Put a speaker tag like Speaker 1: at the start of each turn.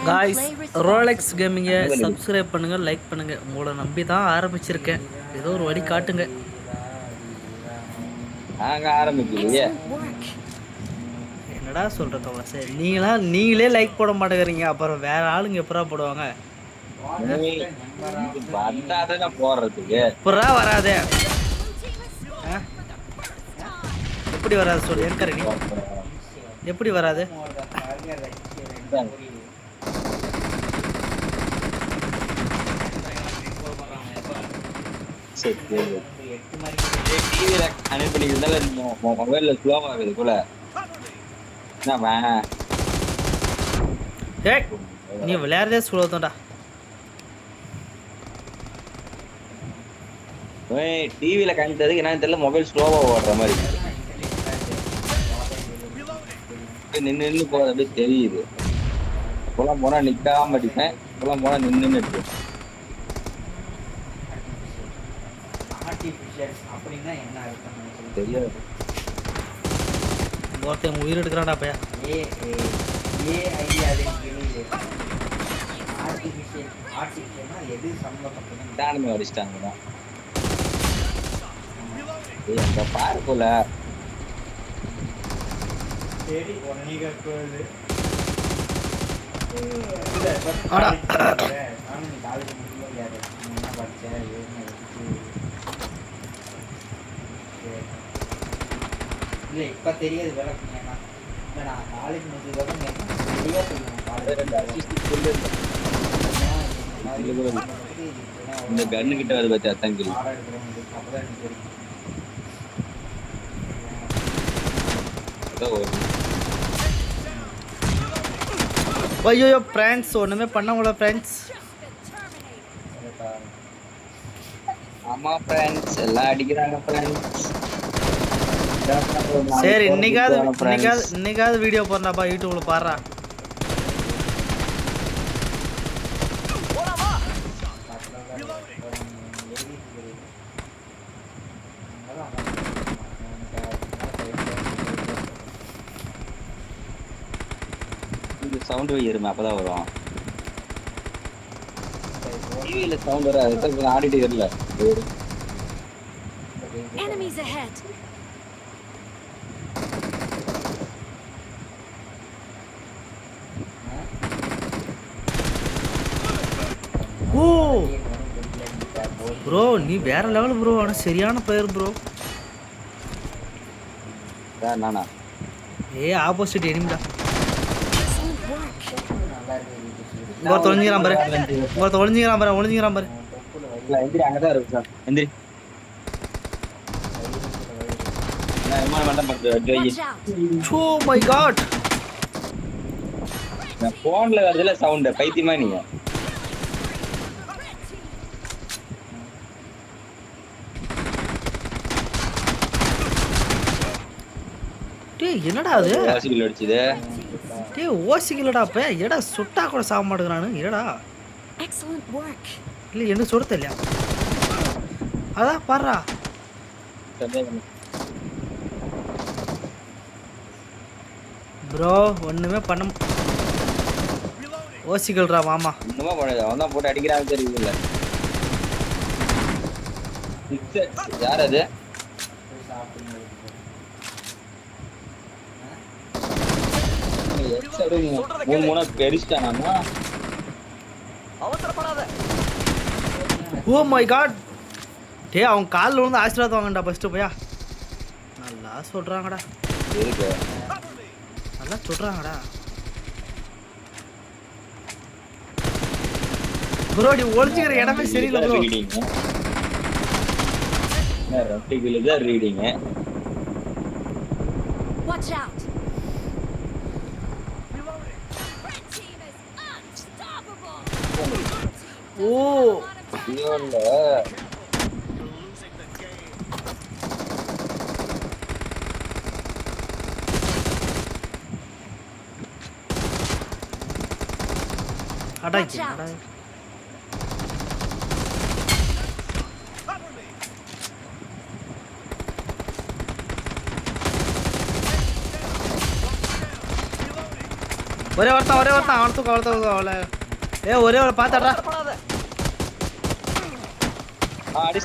Speaker 1: Guys Rolex கேமிங்கை subscribe பண்ணுங்கள், like பண்ணுங்கள். உங்களை நம்பி தான் ஆரம்பிச்சிருக்கேன். ஏதோ ஒரு வழி காட்டுங்க.
Speaker 2: நாங்கள் ஆரம்பிக்கலையே.
Speaker 1: என்னடா சொல்கிற கவலை? நீங்களே லைக் போட மாட்டேங்கிறீங்க, அப்புறம் வேற ஆளுங்க எப்படா போடுவாங்க?
Speaker 2: போடுறதுக்கு
Speaker 1: எப்படா வராதே? எப்படி வராது சொல்லு, என்கரை நீ எப்படி வராது?
Speaker 2: மொபைல்ல ஸ்லோவா ஆகுது போல.
Speaker 1: நீ விளையாடுறதே ஸ்லோ தான்டா.
Speaker 2: டிவியில காமிச்சதுக்கு என்னன்னு தெரியல, மொபைல் ஸ்லோவா ஓடுற மாதிரி நின்று போறது அப்படியே தெரியுது. இப்பெல்லாம் போனா நிக்காம அடிப்பேன், இப்பெல்லாம் போனா நின்று தெரியாது.
Speaker 1: ஒருத்தன் உயிர் எடுக்கிறான்டா பையா.
Speaker 2: அடிச்சிட்டாங்க பாரு போல.
Speaker 3: இல்ல இப்ப தெரியாது விளக்குங்க. நான் காலேஜ் முடிச்சதுக்கு
Speaker 2: இந்த கண்ணு கிட்ட வருது பத்தி அத்தங்கில்.
Speaker 1: ஐயோ ஃப்ரெண்ட்ஸ், ஒண்ணுமே பண்ண முடியல ஃப்ரெண்ட்ஸ்.
Speaker 2: ஆமா ஃப்ரெண்ட்ஸ், எல்லாம் அடிக்கிறாங்க ஃப்ரெண்ட்ஸ்.
Speaker 1: சரி, இன்னைக்காவது வீடியோ போடுறாப்பா, யூடியூப்ல பாடுறா.
Speaker 2: சவுண்ட் வைருமே, அப்பதான் வரும். டிவியில சவுண்ட் வராது, ஆடிட்டு வரல.
Speaker 1: ஓ ப்ரோ, நீ வேற லெவல் ப்ரோ. ஆனா சரியான பிளேயர் ப்ரோ.
Speaker 2: நானா
Speaker 1: ஆப்போசிட் எனிமிடா. ஒளிஞ்சிக்கிறான் பாரு.
Speaker 2: எந்திரி, அங்கதான் இருக்கு சார். எந்திரி.
Speaker 1: ஓ மை காட்,
Speaker 2: போன்ல வருதுல சவுண்ட், பைத்தியமா நீங்க?
Speaker 1: டேய் என்னடா அது?
Speaker 2: ஓசிகில் அடிச்சது.
Speaker 1: டேய் ஓசிகிலடா அப்ப. எடா சுட்டா கூட சாக மாட்டேங்கிறானு. எடா இல்ல என்ன சுட தெரியல. அதான் பாடுறா. ப்ரோ ஒண்ணுமே பண்ண ஓசிகள்ரா மாமா.
Speaker 2: ஒண்ணுமா பண்ணது, அவன் தான் போட்டு அடிக்கிறான்னு தெரியல. யார் அது?
Speaker 1: Oh my God. டே அவன் காலில் விழுந்து ஆசீர்வாதம் வாங்கண்டா ஃபர்ஸ்ட் போயா. நல்லா சொல்றாங்கடா, நல்லா சொல்றாங்கடா. ப்ரோ நீ ஒளிஞ்சிக்கிற இடமே சரியில்லை ப்ரோ.
Speaker 2: ரீடிங்.
Speaker 4: Watch out.
Speaker 1: ஓ அடாக்கி. ஒரே ஒருத்தன் அவன் தூக்க அவளை. ஒரே ஒரு பாத்தாடா.
Speaker 2: அடி